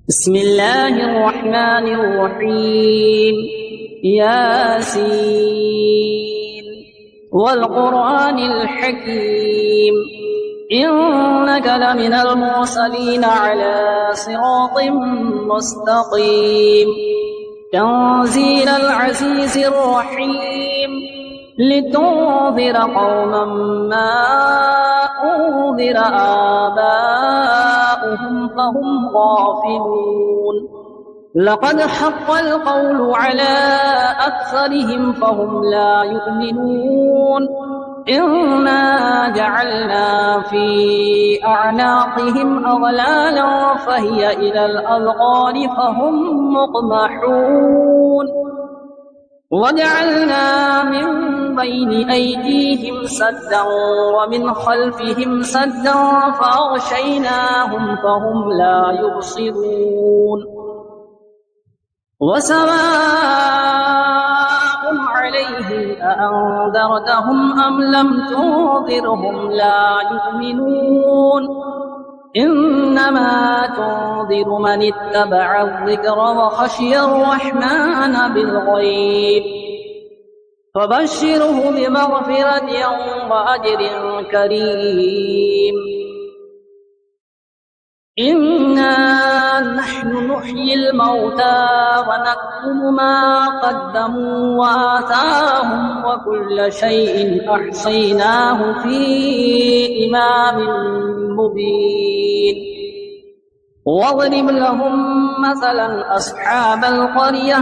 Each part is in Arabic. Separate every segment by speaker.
Speaker 1: بسم الله الرحمن الرحيم. ياسين والقرآن الحكيم إنك لمن المرسلين على صراط مستقيم تنزيل العزيز الرحيم لتنذر قوما ما أنذر آباؤهم فهم غافلون لقد حق القول على أكثرهم فهم لا يؤمنون إنا جعلنا في أعناقهم أغلالا فهي إلى الأذقان فهم مقمحون وجعلنا من بين أيديهم سدا ومن خلفهم سدا فأغشيناهم فهم لا يبصرون وسواء عليهم أأنذرتهم أم لم تنذرهم لا يؤمنون إنما تنذر من اتبع الذكر وخشي الرحمن بالغيب فبشره بمغفرة وأجر كريم إنا نحن نحيي الموتى ونكتب ما قدموا وآثارهم وكل شيء أحصيناه في إمام مبين واضرب لهم مثلا أصحاب القرية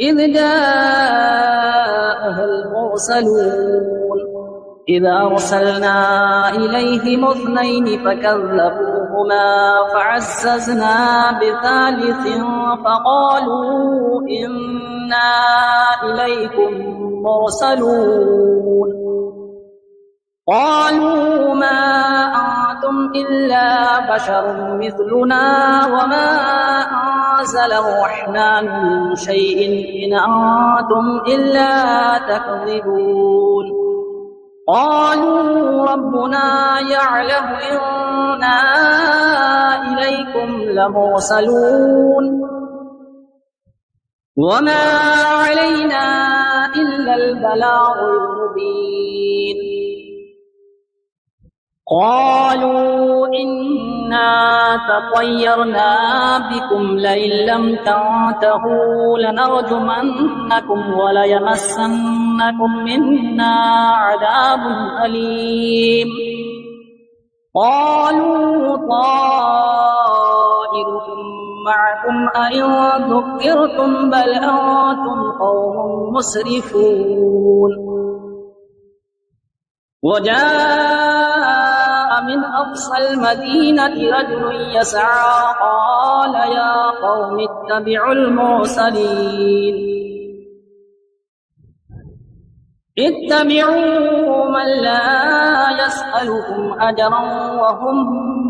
Speaker 1: إذ جاءها المرسلون إذ أرسلنا إليهم اثنين فكذبوهما فعززنا بثالث فقالوا إنا إليكم مرسلون قالوا ما أنتم إلا بشر مثلنا وما أنزل الرحمن من شيء إن أنتم إلا تكذبون قالوا ربنا يعلم إنا إليكم لمرسلون وما علينا إلا البلاغ المبين قالوا إنا تطيرنا بكم لئن لم تنتهوا لنرجمنكم وليمسنكم منا عذاب أليم قالوا طائركم معكم أئن ذكرتم بل أنتم قوم مسرفون وجاء من أقصى المدينة رجل يسعى قال يا قوم اتبعوا المرسلين اتبعوا من لا يسألكم أجرا وهم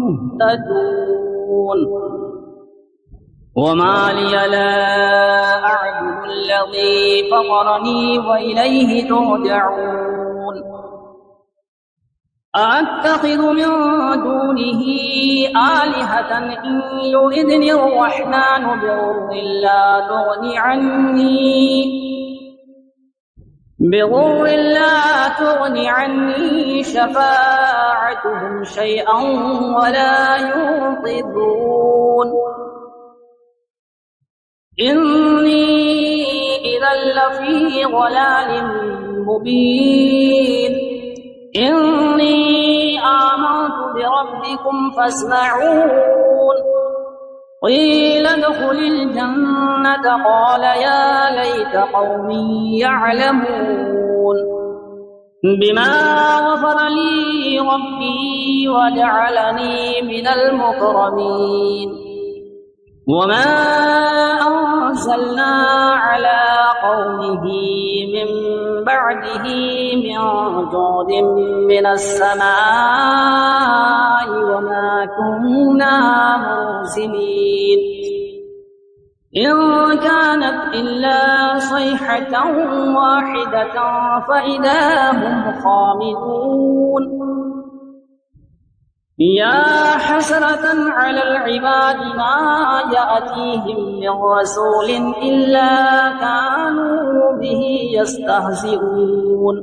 Speaker 1: مهتدون وما لي لا أعبد الذي فطرني وإليه ترجعون أأتخذ من دونه آلهة إن يردني الرحمن بضر لا تغني عني شفاعتهم شيئا ولا ينقذون إني إذا لفي ضلال مبين إني آمنت بربكم فاسمعون قيل ادخل الجنة قال يا ليت قومي يعلمون بما غفر لي ربي وجعلني من المكرمين وما أنزلنا على قومه من بعده من جود من السماء وما كنا منزلين إن كانت إلا صيحة واحدة فإذا هم خامدون يا حسرة على العباد ما يأتيهم من رسول إلا كانوا به يستهزئون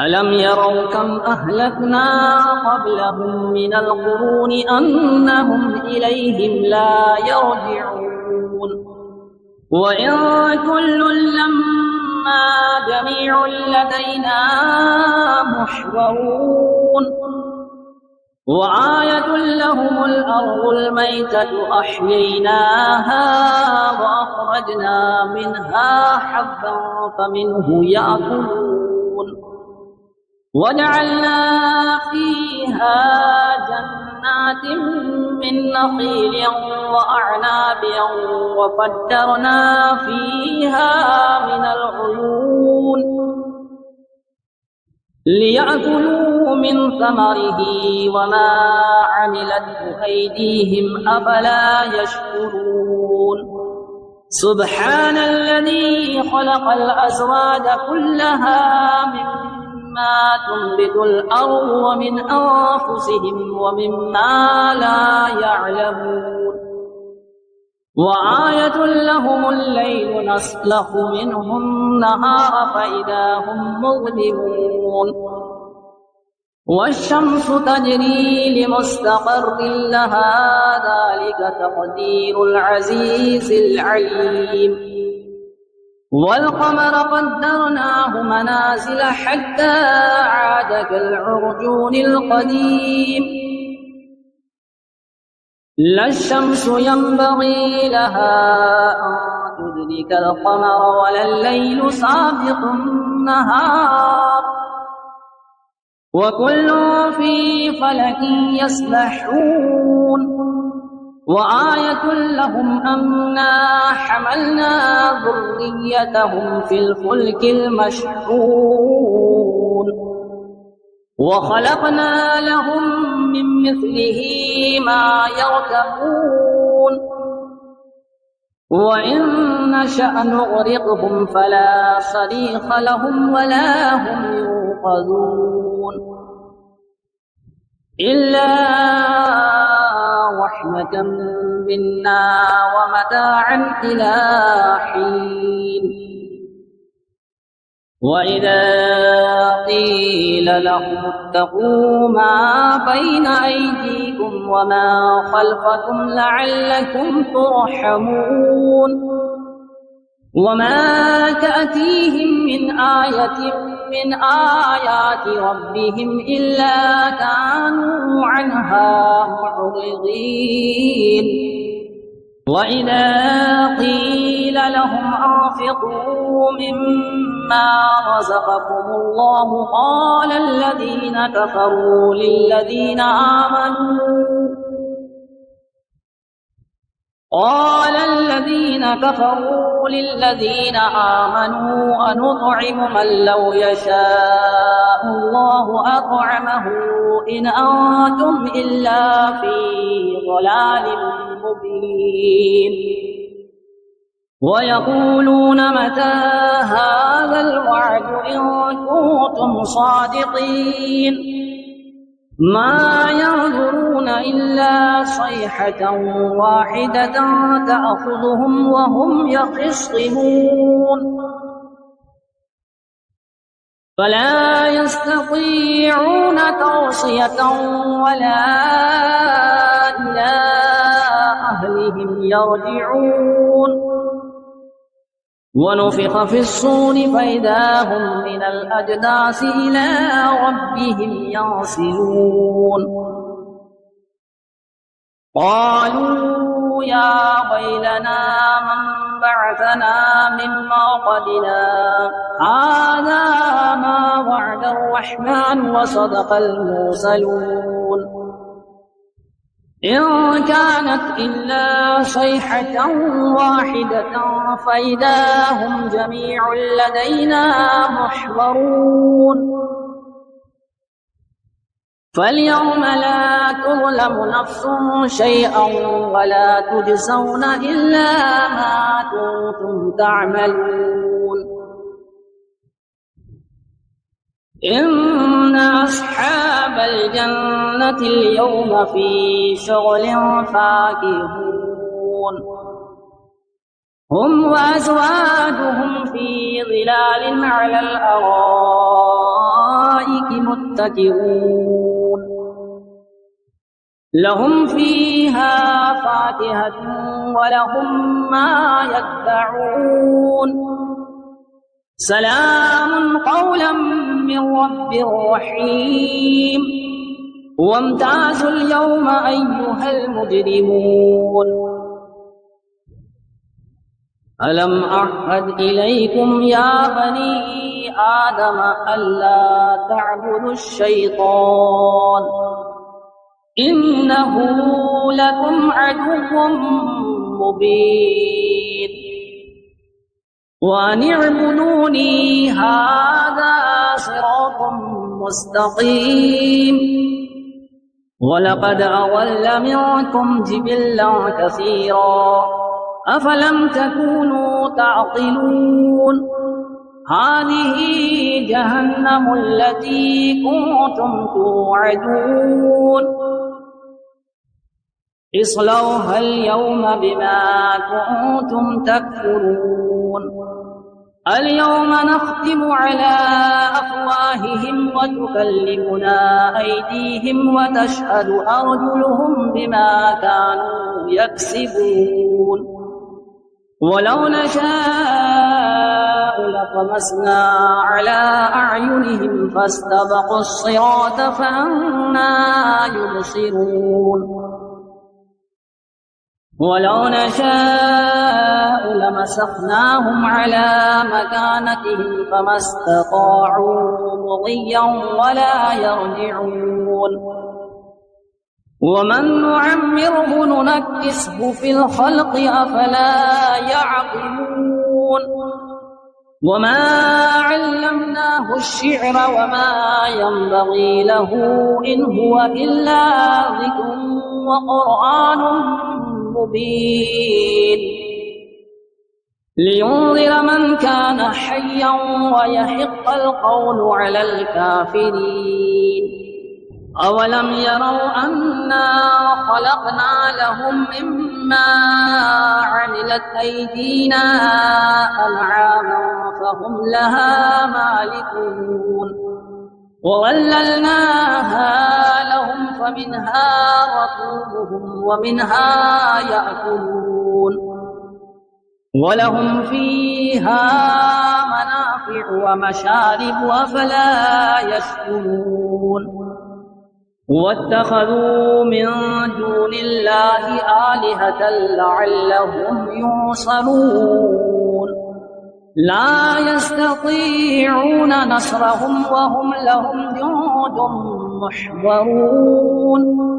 Speaker 1: ألم يروا كم أهلكنا قبلهم من القرون أنهم إليهم لا يرجعون وإن كل لما جميع لدينا محضرون وآية لهم الأرض الميتة أحييناها وأخرجنا منها حبا فمنه يأكلون وجعلنا فيها جنات من نخيل وأعناب وفجرنا فيها من العيون ليأكلوا من ثمره وما عملته أيديهم أفلا يشكرون سبحان الذي خلق الأزواج كلها مما تنبت الأرض ومن أنفسهم ومما لا يعلمون وآية لهم الليل نسلخ منه النهار فإذا هم مظلمون والشمس تجري لمستقر لها ذلك تقدير العزيز العليم والقمر قدرناه منازل حتى عاد كالعرجون القديم لا الشمس ينبغي لها أن تدرك القمر ولا الليل سابق النهار وكل في فلك يسبحون وآية لهم أنا حملنا ذريتهم في الفلك المشحون وخلقنا لهم من مثله ما يركبون وإن نشأ نغرقهم فلا صريخ لهم ولا هم ينقذون إلا رحمة منا ومتاعا إلى حين وإذا قيل لهم اتقوا ما بين أيديكم وما خلفكم لعلكم ترحمون وما تأتيهم من آية من آيات ربهم إلا كانوا عنها معرضين وإذا قيل لهم أنفقوا مما رزقكم الله قال الذين كفروا للذين آمنوا أنطعم من لو يشاء الله أطعمه إن أنتم إلا في ضلال مبين ويقولون متى هذا الوعد إن كنتم صادقين ما ينظرون إلا صيحة واحدة تأخذهم وهم يخصمون فلا يستطيعون توصية ولا إلى أهلهم يرجعون ونفخ في الصور فإذا هم من الأجداث إلى ربهم ينسلون قالوا يا ويلنا من بعثنا من مرقدنا هذا ما وعد الرحمن وصدق المرسلون إن كانت إلا صيحة واحدة فإذا هم جميع لدينا محضرون فاليوم لا تظلم نفس شيئا ولا تجزون إلا ما كنتم تعملون إن أصحاب الجنة اليوم في شغل فاكهون هم وأزواجهم في ظلال على الأرائك متكئون لهم فيها فاكهة ولهم ما يدعون سلام قولا من رب رحيم وامتازوا اليوم أيها المجرمون ألم أعهد إليكم يا بني آدم ألا تعبدوا الشيطان إنه لكم عدو مبين وأن اعبدوني هذا صراط مستقيم ولقد أضل منكم جبلا كثيرا أفلم تكونوا تعقلون هذه جهنم التي كنتم توعدون اصلوها اليوم بما كنتم تكفرون اليوم نختم على أفواههم وتكلمنا أيديهم وتشهد أرجلهم بما كانوا يكسبون ولو نشاء لطمسنا على أعينهم فاستبقوا الصراط فأنى يبصرون ولو نشاء لمسخناهم على مكانتهم فما استطاعوا مضيا ولا يرجعون ومن نعمره ننكسه في الخلق أفلا يعقلون وما علمناه الشعر وما ينبغي له إن هو إلا ذكر وقرآن مبين لينذر من كان حيا ويحق القول على الكافرين أولم يروا أنا خلقنا لهم مما عملت أيدينا أنعاما فهم لها مالكون وظللناها لهم فمنها ركوبهم ومنها يأكلون ولهم فيها منافع ومشارب أفلا يشكرون واتخذوا من دون الله آلهة لعلهم ينصرون لا يستطيعون نصرهم وهم لهم جند محضرون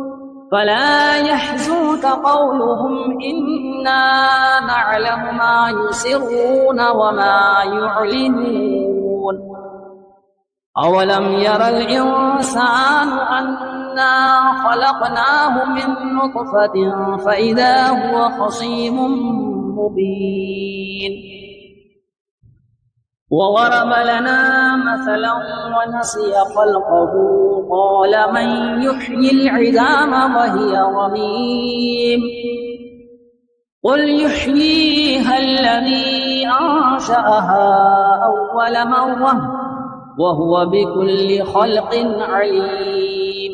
Speaker 1: فلا يحزنك قولهم إنا نعلم ما يسرون وما يعلنون أولم ير الإنسان أنا خلقناه من نطفة فإذا هو خصيم مبين وضرب لنا مثلا ونسي خلقه قال من يحيي العظام وهي رميم قل يحييها الذي أنشأها أول مرة وهو بكل خلق عليم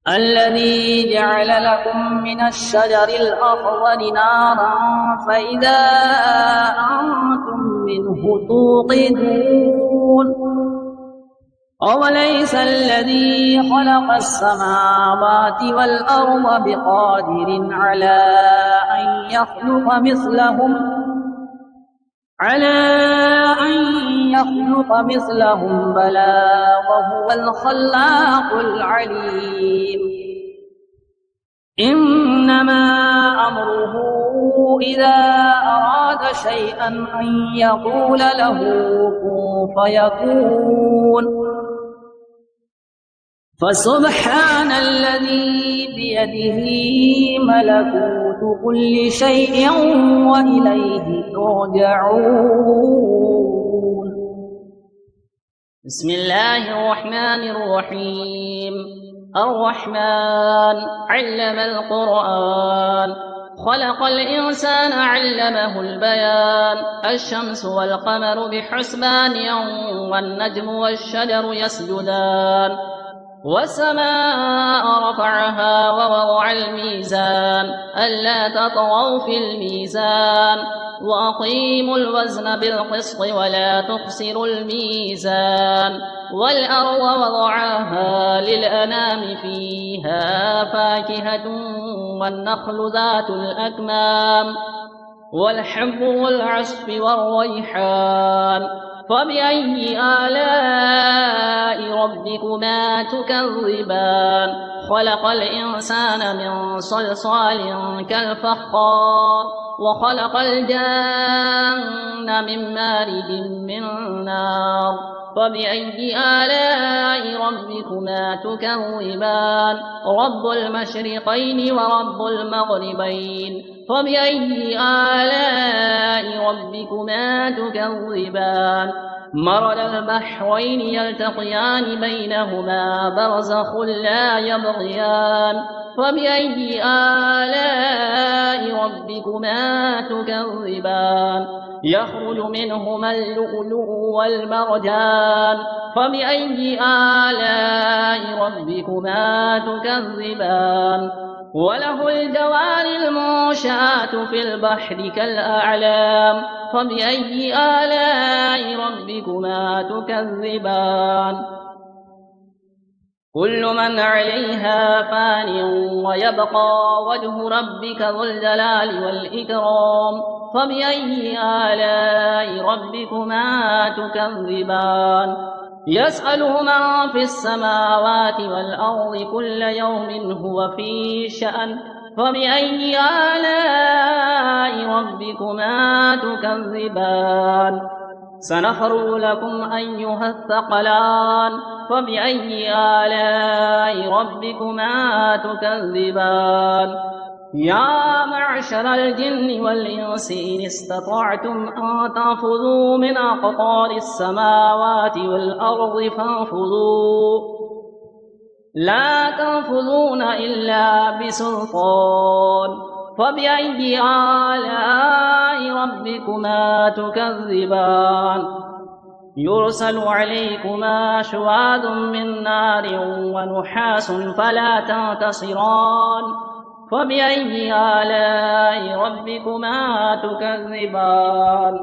Speaker 1: الذي جعل لكم من الشجر الأخضر نارا فإذا أنتم منه توقدون أوليس الذي خلق السماوات والأرض بقادر على أن يخلق مثلهم بلى وهو الخلاق العليم إنما أمره إذا أراد شيئا أن يقول له كن فيكون فسبحان الذي بيده ملكوت كل شيء وإليه ترجعون بسم الله الرحمن الرحيم. الرحمن علم القرآن، خلق الإنسان علمه البيان. الشمس والقمر بحسبان والنجم والشجر يسجدان. والسماء رفعها ووضع الميزان ألا تطغوا في الميزان وأقيموا الوزن بالقسط ولا تخسروا الميزان. والأرض وضعها للأنام فيها فاكهة والنخل ذات الأكمام والحب والعصف والريحان. فبأي آلاء ربكما تكذبان؟ خلق الإنسان من صلصال كالفخار وخلق الجن من مارج من نار. فبأي آلاء ربكما تكذبان؟ رب المشرقين ورب المغربين. فبأي آلاء ربكما تكذبان؟ مرج البحرين يلتقيان بينهما برزخ لا يبغيان. فبأي آلاء ربكما تكذبان؟ يخرج منهما اللؤلؤ والمرجان. فبأي آلاء ربكما تكذبان؟ وله الجوار المنشآت في البحر كالأعلام. فبأي آلاء ربكما تكذبان؟ كل من عليها فان ويبقى وجه ربك ذو الجلال والإكرام. فبأي آلاء ربكما تكذبان؟ يسأله من في السماوات والأرض كل يوم هو في شأن. فبأي آلاء ربكما تكذبان؟ سنفرغ لكم أيها الثقلان. فبأي آلاء ربكما تكذبان؟ يا معشر الجن والإنس إن استطعتم أن تنفذوا من أقطار السماوات والأرض فانفذوا، لا تنفذون إلا بسلطان. فبأي آلاء ربكما تكذبان؟ يرسل عليكما شواظ من نار ونحاس فلا تنتصران. فبأي آلاء ربكما تكذبان؟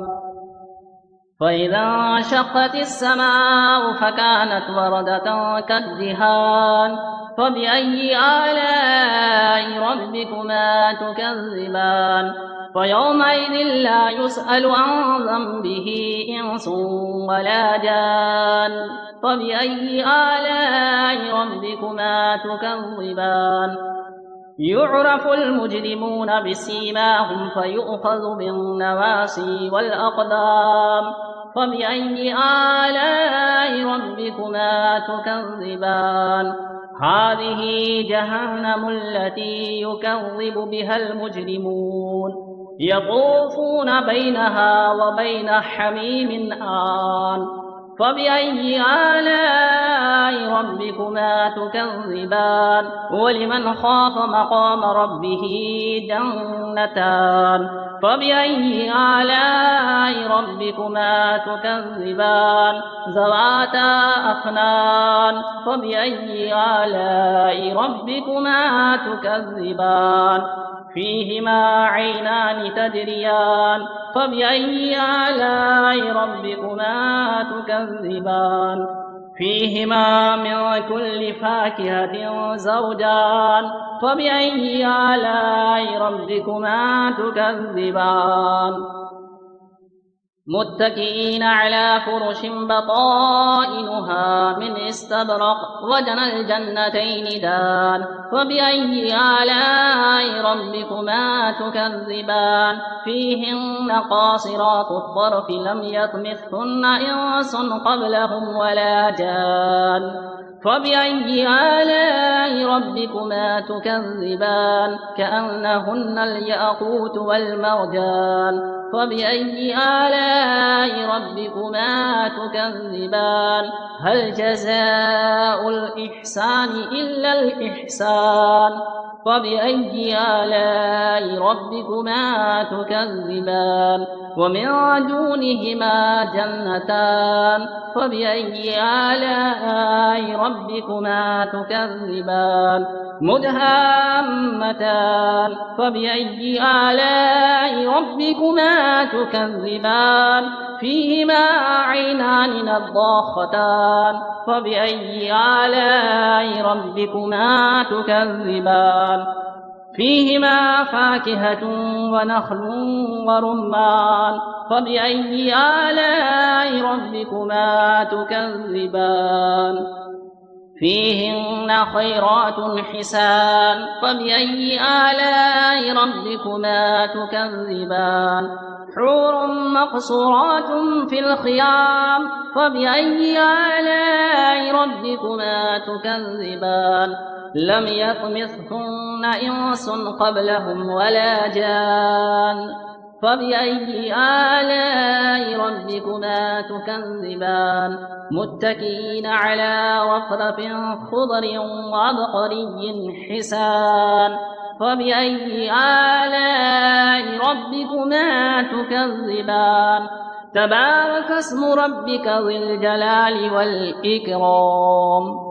Speaker 1: فإذا انشقت السماء فكانت وردة كالدهان. فبأي آلاء ربكما تكذبان؟ فيومئذ لا يسأل عن ذنبه إنس ولا جان. فبأي آلاء ربكما تكذبان؟ يعرف المجرمون بسيماهم فيؤخذ بالنواصي والأقدام. فبأي آلاء ربكما تكذبان؟ هذه جهنم التي يكذب بها المجرمون يطوفون بينها وبين حميم آن. فبأي آلاء ربكما تكذبان؟ ولمن خاف مقام ربه جنتان. فبأي آلاء ربكما تكذبان؟ ذواتا أفنان. فبأي آلاء ربكما تكذبان؟ فيهما عينان تجريان. فبأي آلاء ربكما تكذبان؟ فيهما من كل فاكهة زوجان. فبأي آلاء ربكما تكذبان؟ متكئين على فرش بطائنها من استبرق وجنى الجنتين دان. فبأي آلاء ربكما تكذبان؟ فيهن قاصرات الطرف لم يطمثهن إنس قبلهم ولا جان. فبأي آلاء ربكما تكذبان كأنهن الياقوت والمرجان فبأي آلاء ربكما تكذبان هل جزاء الإحسان إلا الإحسان فبأي آلاء ربكما تكذبان ومن دونهما جنتان فبأي آلاء ربكما تكذبان مدهامتان فبأي آلاء ربكما تكذبان فيهما عينان نضاختان فبأي آلاء ربكما تكذبان فيهما فاكهة ونخل ورمان فبأي آلاء ربكما تكذبان فيهن خيرات حسان فبأي آلاء ربكما تكذبان حور مقصورات في الخيام فبأي آلاء ربكما تكذبان لم يطمثهن إنس قبلهم ولا جان فبأي آلاء ربكما تكذبان متكئين على رفرف خضر وعبقري حسان فبأي آلاء ربكما تكذبان تبارك اسم ربك ذي الجلال والإكرام